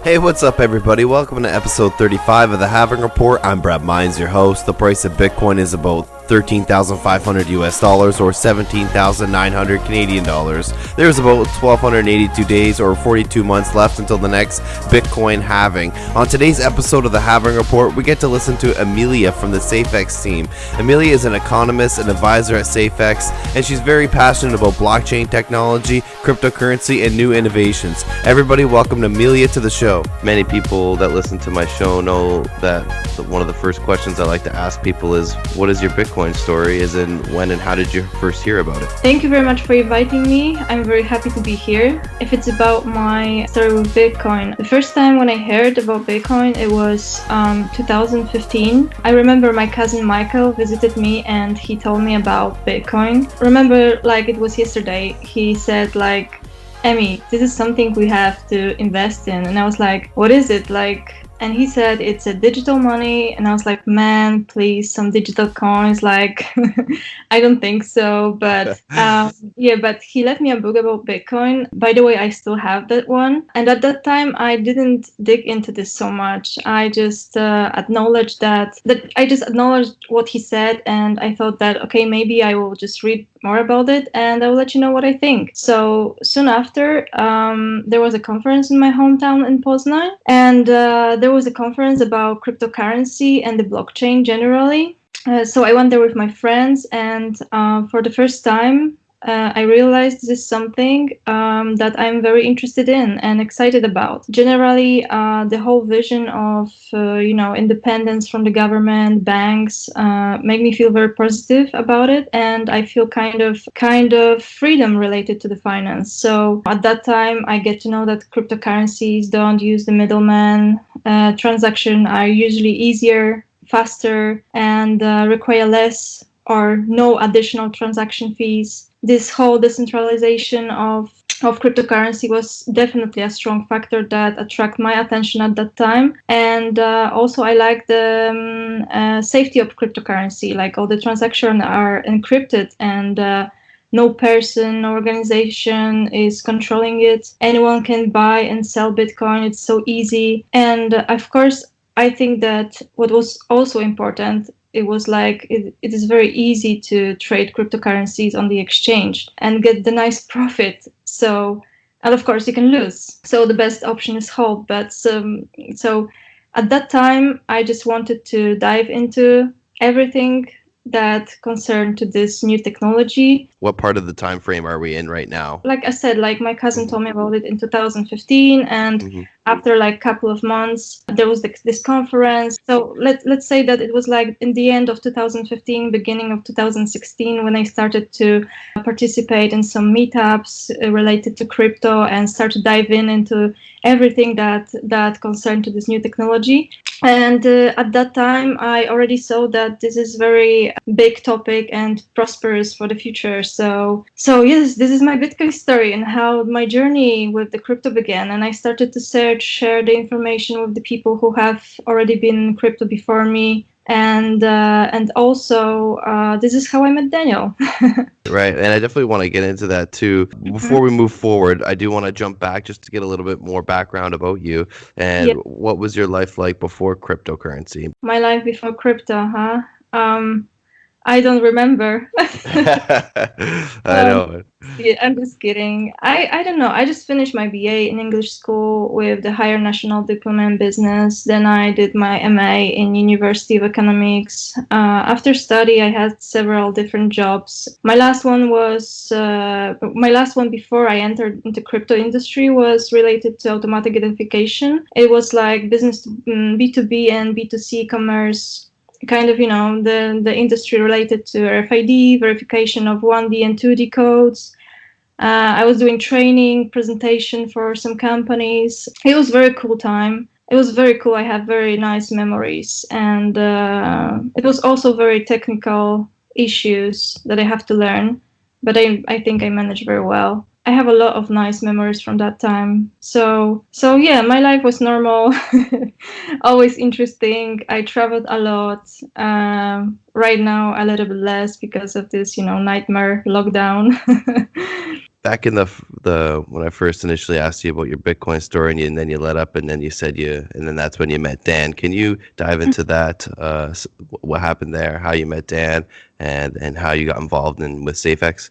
Hey, what's up, everybody? Welcome to episode 35 of the Halving Report. I'm Brad Mines, your host. The price of Bitcoin is about $13,500 US dollars or 17,900 Canadian dollars. There's about 1,282 days or 42 months left until the next Bitcoin halving. On today's episode of the Halving Report, we get to listen to Emilia from the Safex team. Emilia is an economist and advisor at Safex, and she's very passionate about blockchain technology, cryptocurrency, and new innovations. Everybody, welcome Emilia to the show. Many people that listen to my show know that one of the first questions I like to ask people is, what is your Bitcoin story? Is in when and how did you first hear about it? Thank you very much for inviting me. I'm very happy to be here. If it's about my story with Bitcoin, the first time when I heard about Bitcoin, it was 2015. I remember my cousin Michael visited me and he told me about Bitcoin. Remember, like it was yesterday, he said like, Emmy, this is something we have to invest in. And I was like, what is it? And he said it's a digital money, and I was like, man, please, some digital coins. Like, I don't think so, but but he left me a book about Bitcoin. By the way, I still have that one. And at that time, I didn't dig into this so much. I just acknowledged that I just acknowledged what he said, and I thought that okay, maybe I will just read more about it, and I will let you know what I think. So soon after, there was a conference in my hometown in Poznan, and there was a conference about cryptocurrency and the blockchain generally. So I went there with my friends, and for the first time, I realized this is something that I'm very interested in and excited about. Generally, the whole vision of independence from the government, banks, make me feel very positive about it, and I feel kind of freedom related to the finance. So at that time, I get to know that cryptocurrencies don't use the middleman. Transactions are usually easier, faster, and require less or no additional transaction fees. This whole decentralization of cryptocurrency was definitely a strong factor that attracted my attention at that time. And also I like the safety of cryptocurrency, like all the transactions are encrypted and no person, no organization is controlling it. Anyone can buy and sell Bitcoin. It's so easy. And of course, I think that what was also important, it was like it is very easy to trade cryptocurrencies on the exchange and get the nice profit. So, and of course you can lose. So the best option is hold. But so at that time, I just wanted to dive into everything that concerned to this new technology. What part of the time frame are we in right now? Like I said, like my cousin told me about it in 2015, and after like a couple of months, there was this conference. So let's say that it was like in the end of 2015, beginning of 2016, when I started to participate in some meetups related to crypto and start to dive into everything that concerned to this new technology. And at that time, I already saw that this is very big topic and prosperous for the future. So yes, this is my Bitcoin story and how my journey with the crypto began. And I started to share the information with the people who have already been in crypto before me. And also, this is how I met Daniel. Right, and I definitely want to get into that too. Before we move forward, I do want to jump back just to get a little bit more background about you. And what was your life like before cryptocurrency? My life before crypto, huh? I don't remember. I know. Yeah, I'm just kidding. I don't know. I just finished my BA in English school with the Higher National Diploma in Business. Then I did my MA in University of Economics. After study, I had several different jobs. My last one before I entered into crypto industry was related to automatic identification. It was like business B2B and B2C commerce, kind of, the industry related to RFID, verification of 1D and 2D codes. I was doing training, presentation for some companies. It was a very cool time. It was very cool. I have very nice memories. And it was also very technical issues that I have to learn. But I think I managed very well. I have a lot of nice memories from that time. So yeah, my life was normal, always interesting. I traveled a lot. Right now, a little bit less because of this, nightmare lockdown. back in the when I first initially asked you about your Bitcoin story, and then you let up, and then you said and then that's when you met Dan. Can you dive into that? What happened there? How you met Dan, and how you got involved with Safex?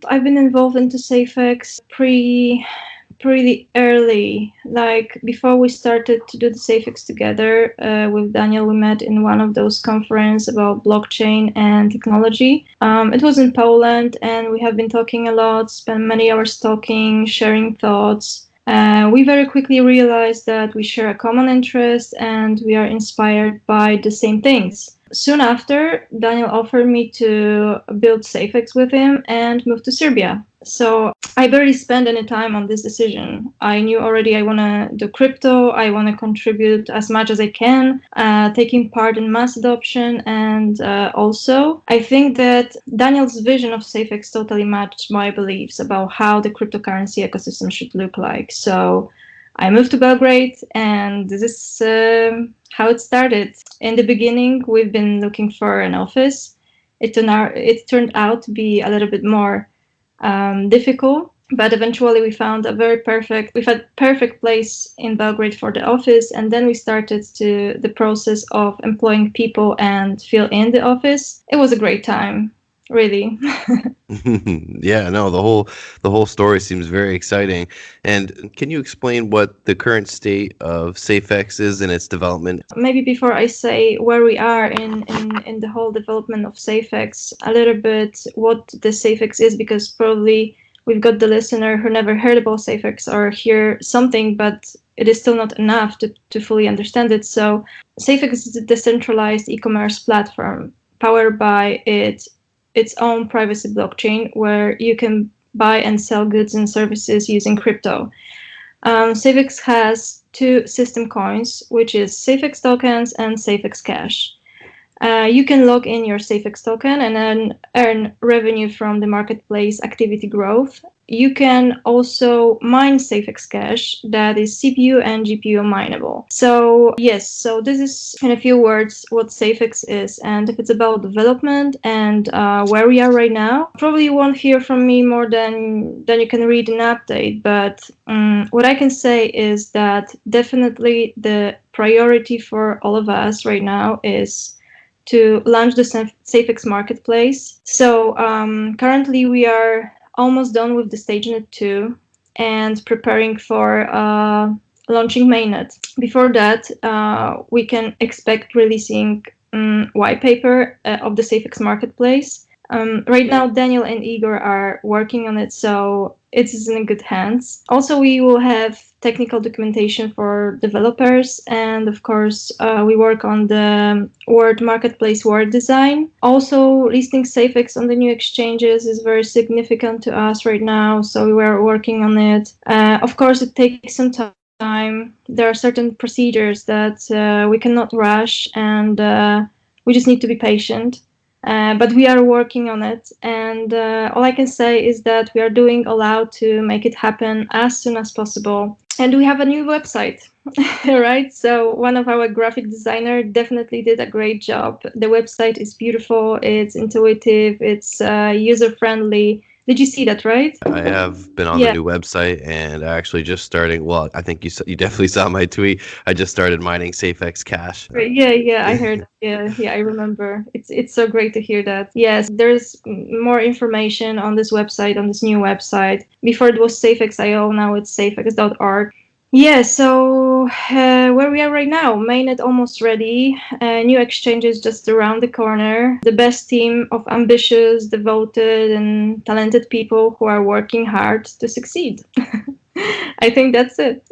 I've been involved into Safex pretty early. Like before we started to do the Safex together with Daniel, we met in one of those conferences about blockchain and technology. It was in Poland, and we have been talking a lot, spent many hours talking, sharing thoughts. We very quickly realized that we share a common interest and we are inspired by the same things. Soon after, Daniel offered me to build Safex with him and move to Serbia. So I barely spent any time on this decision. I knew already I want to do crypto. I want to contribute as much as I can, taking part in mass adoption. And also, I think that Daniel's vision of Safex totally matched my beliefs about how the cryptocurrency ecosystem should look like. So I moved to Belgrade, and this is how it started. In the beginning, we've been looking for an office. It turned out to be a little bit more difficult, but eventually we found perfect place in Belgrade for the office, and then we started the process of employing people and fill in the office. It was a great time, really. Yeah, no, the whole story seems very exciting. And can you explain what the current state of Safex is in its development? Maybe before I say where we are in the whole development of Safex, a little bit what the Safex is, because probably we've got the listener who never heard about Safex or hear something, but it is still not enough to fully understand it. So Safex is a decentralized e-commerce platform powered by its own privacy blockchain, where you can buy and sell goods and services using crypto. Safex has two system coins, which is Safex tokens and Safex cash. You can log in your Safex token and then earn revenue from the marketplace activity growth. You can also mine Safex cash that is CPU and GPU mineable. So yes, so this is in a few words what Safex is. And if it's about development and where we are right now, probably you won't hear from me more than you can read an update. But what I can say is that definitely the priority for all of us right now is to launch the Safex marketplace. So currently we are almost done with the StageNet 2 and preparing for launching mainnet. Before that, we can expect releasing white paper of the Safex marketplace. Right now, Daniel and Igor are working on it, so it is in good hands. Also, we will have technical documentation for developers, and of course, we work on the Word Marketplace Word design. Also, listing Safex on the new exchanges is very significant to us right now, so we are working on it. Of course, it takes some time. There are certain procedures that we cannot rush, and we just need to be patient. But we are working on it, and all I can say is that we are doing all out to make it happen as soon as possible. And we have a new website, right? So one of our graphic designer definitely did a great job. The website is beautiful, it's intuitive, it's user-friendly. Did you see that, right? I have been on the new website, and actually just starting. Well, I think you definitely saw my tweet. I just started mining Safex Cash. Yeah, I heard. Yeah, I remember. It's so great to hear that. Yes, there's more information on this website, on this new website. Before it was Safex.io, now it's safex.org. Yeah, so where we are right now, mainnet almost ready, new exchanges just around the corner, the best team of ambitious, devoted, and talented people who are working hard to succeed. I think that's it.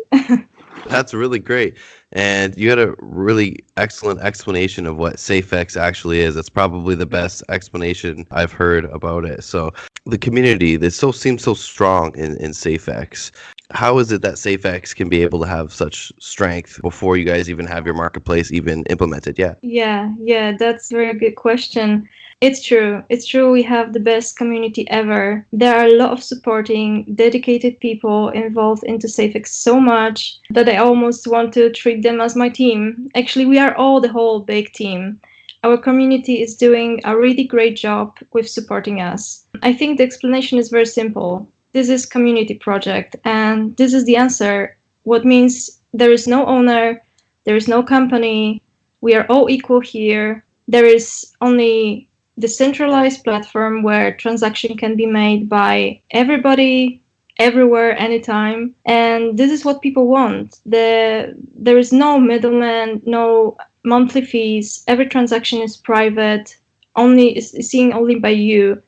That's really great. And you had a really excellent explanation of what Safex actually is. It's probably the best explanation I've heard about it. So the community that seems so strong in Safex. How is it that Safex can be able to have such strength before you guys even have your marketplace even implemented yet? Yeah, that's a very good question. It's true. We have the best community ever. There are a lot of supporting, dedicated people involved into Safex so much that I almost want to treat them as my team. Actually, we are all the whole big team. Our community is doing a really great job with supporting us. I think the explanation is very simple. this is community project, and this is the answer. What means there is no owner, there is no company, we are all equal here. There is only decentralized platform where transaction can be made by everybody, everywhere, anytime. And this is what people want. There is no middleman, no monthly fees. Every transaction is private, only is seen only by you.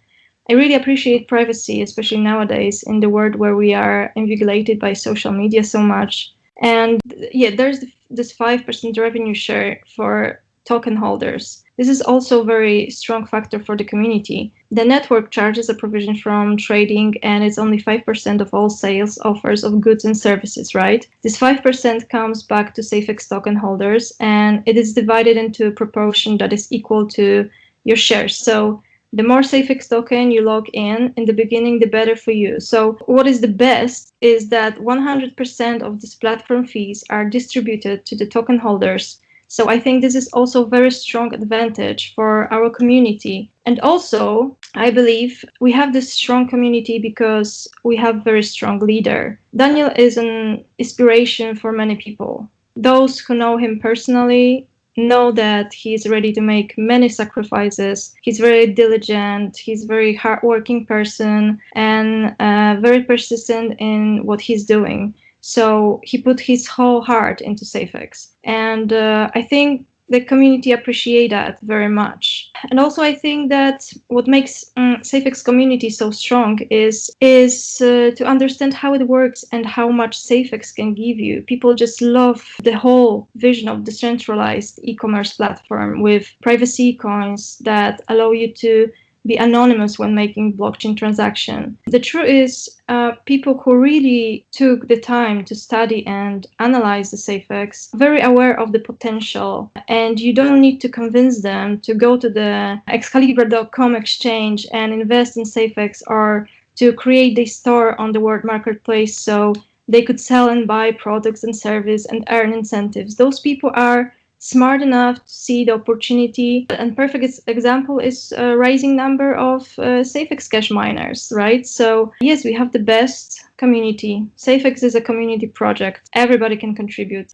I really appreciate privacy, especially nowadays in the world where we are invigilated by social media so much. And yeah, there's this 5% revenue share for token holders. This is also a very strong factor for the community. The network charges a provision from trading, and it's only 5% of all sales offers of goods and services, right? This 5% comes back to Safex token holders, and it is divided into a proportion that is equal to your shares. So the more Safex token you log in the beginning, the better for you. So what is the best is that 100% of these platform fees are distributed to the token holders. So I think this is also a very strong advantage for our community. And also, I believe we have this strong community because we have very strong leader. Daniel is an inspiration for many people. Those who know him personally know that he's ready to make many sacrifices. He's very diligent, he's a very hardworking person, and very persistent in what he's doing. So he put his whole heart into Safex. And I think the community appreciate that very much. And also I think that what makes Safex community so strong is to understand how it works and how much Safex can give you. People just love the whole vision of decentralized e-commerce platform with privacy coins that allow you to be anonymous when making blockchain transaction. The truth is, people who really took the time to study and analyze the Safex, very aware of the potential, and you don't need to convince them to go to the Excalibur.com exchange and invest in Safex, or to create a store on the World Marketplace so they could sell and buy products and services and earn incentives. Those people are smart enough to see the opportunity. And perfect example is a rising number of Safex Cash miners, right? So yes, we have the best community. Safex is a community project. Everybody can contribute.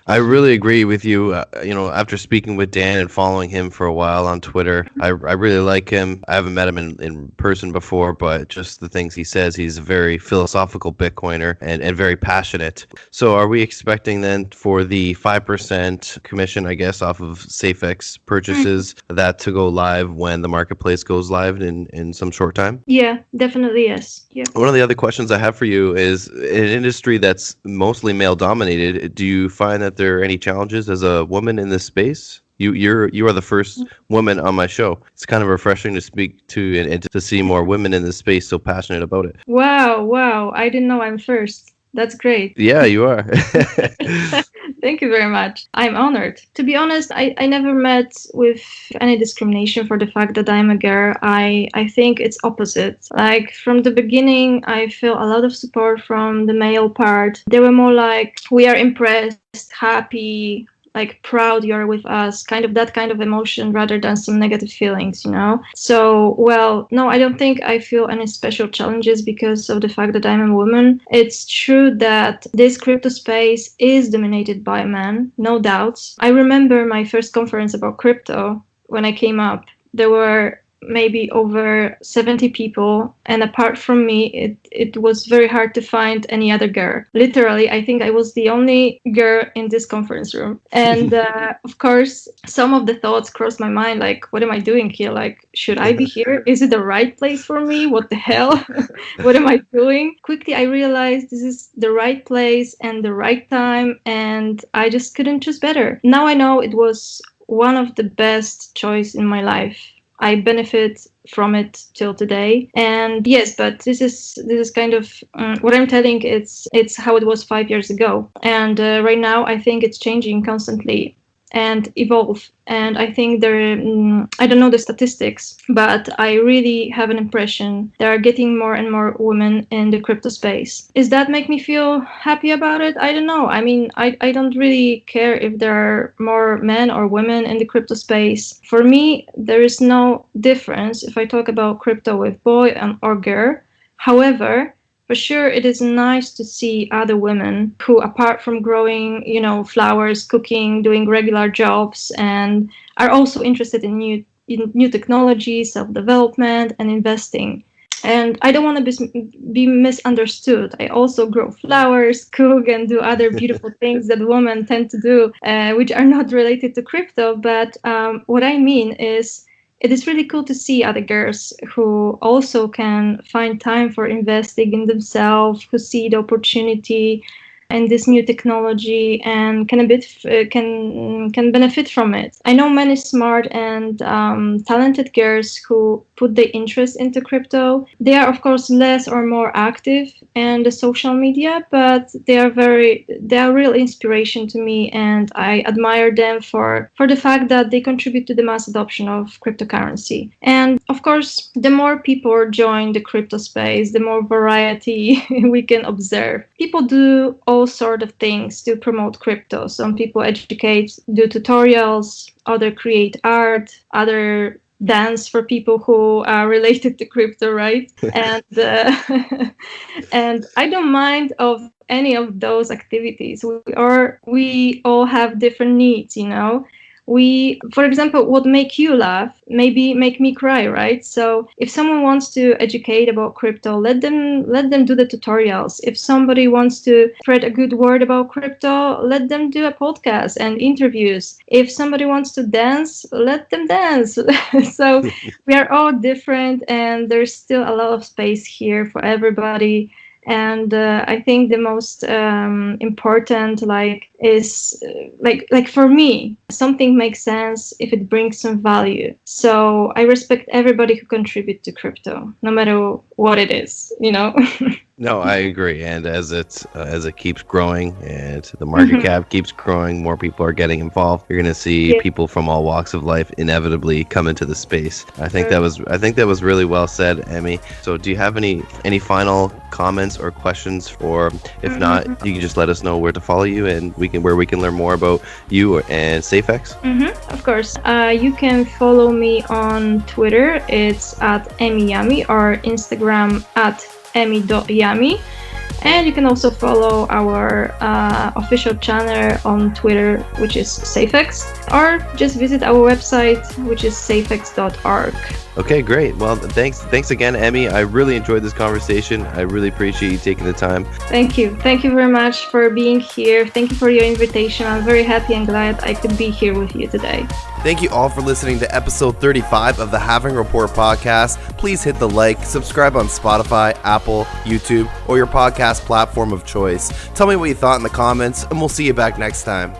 I really agree with you. After speaking with Dan and following him for a while on Twitter, I really like him. I haven't met him in person before, but just the things he says, he's a very philosophical Bitcoiner and very passionate. So are we expecting then for the 5% commission, I guess, off of Safex purchases, that to go live when the marketplace goes live in some short time? Yeah, definitely yes. Yeah. One of the other questions I have for you is, in an industry that's mostly male dominated, do you find that there are any challenges as a woman in this space? You are the first woman on my show. It's kind of refreshing to speak to and to see more women in this space so passionate about it. Wow. I didn't know I'm first. That's great. Yeah, you are. Thank you very much. I'm honored. To be honest, I never met with any discrimination for the fact that I'm a girl. I think it's opposite. Like from the beginning, I feel a lot of support from the male part. They were more like, we are impressed, happy, like proud you're with us, that kind of emotion rather than some negative feelings, So, well, no, I don't think I feel any special challenges because of the fact that I'm a woman. It's true that this crypto space is dominated by men, no doubts. I remember my first conference about crypto when I came up. There were maybe over 70 people, and apart from me, it was very hard to find any other girl. Literally, I think I was the only girl in this conference room. And of course, some of the thoughts crossed my mind, like, what am I doing here? Like, should I be here? Is it the right place for me? What the hell? What am I doing? Quickly, I realized this is the right place and the right time, and I just couldn't choose better. Now I know it was one of the best choice in my life. I benefit from it till today. And yes, but this is kind of what I'm telling. It's how it was 5 years ago, and right now I think it's changing constantly and evolve. And I think I don't know the statistics, but I really have an impression there are getting more and more women in the crypto space. Does that make me feel happy about it? I don't know. I mean, I don't really care if there are more men or women in the crypto space. For me, there is no difference if I talk about crypto with boy or girl. However, for sure, it is nice to see other women who, apart from growing, flowers, cooking, doing regular jobs, and are also interested in new technology, self-development, and investing. And I don't want to be misunderstood. I also grow flowers, cook, and do other beautiful things that women tend to do, which are not related to crypto. But what I mean is, it is really cool to see other girls who also can find time for investing in themselves, who see the opportunity and this new technology and can benefit from it. I know many smart and talented girls who put their interest into crypto. They are, of course, less or more active in the social media, but they are real inspiration to me, and I admire them for the fact that they contribute to the mass adoption of cryptocurrency. And of course, the more people join the crypto space, the more variety we can observe. People do all sorts of things to promote crypto. Some people educate, do tutorials, other create art, other dance for people who are related to crypto, right? And and I don't mind of any of those activities. We all have different needs, for example, what make you laugh maybe make me cry, right? So if someone wants to educate about crypto, let them do the tutorials. If somebody wants to spread a good word about crypto, let them do a podcast and interviews. If somebody wants to dance, let them dance. So we are all different, and there's still a lot of space here for everybody. And I think the most important, is for me, something makes sense if it brings some value. So I respect everybody who contribute to crypto, no matter what it is, No, I agree. And as it keeps growing and the market cap keeps growing, more people are getting involved. You're going to see people from all walks of life inevitably come into the space. I think that was really well said, Emmy. So, do you have any final comments or questions? Or if not, you can just let us know where to follow you and where we can learn more about you and Safex. Of course, you can follow me on Twitter. It's at @emmyyami, or Instagram at @emmy.yami. And you can also follow our official channel on Twitter, which is Safex, or just visit our website, which is safex.org. Okay, great. Well, thanks again, Emmy. I really enjoyed this conversation. I really appreciate you taking the time. Thank you very much for being here. Thank you for your invitation. I'm very happy and glad I could be here with you today. Thank you all for listening to episode 35 of the Halving Report podcast. Please hit the like, subscribe on Spotify, Apple, YouTube, or your podcast platform of choice. Tell me what you thought in the comments, and we'll see you back next time.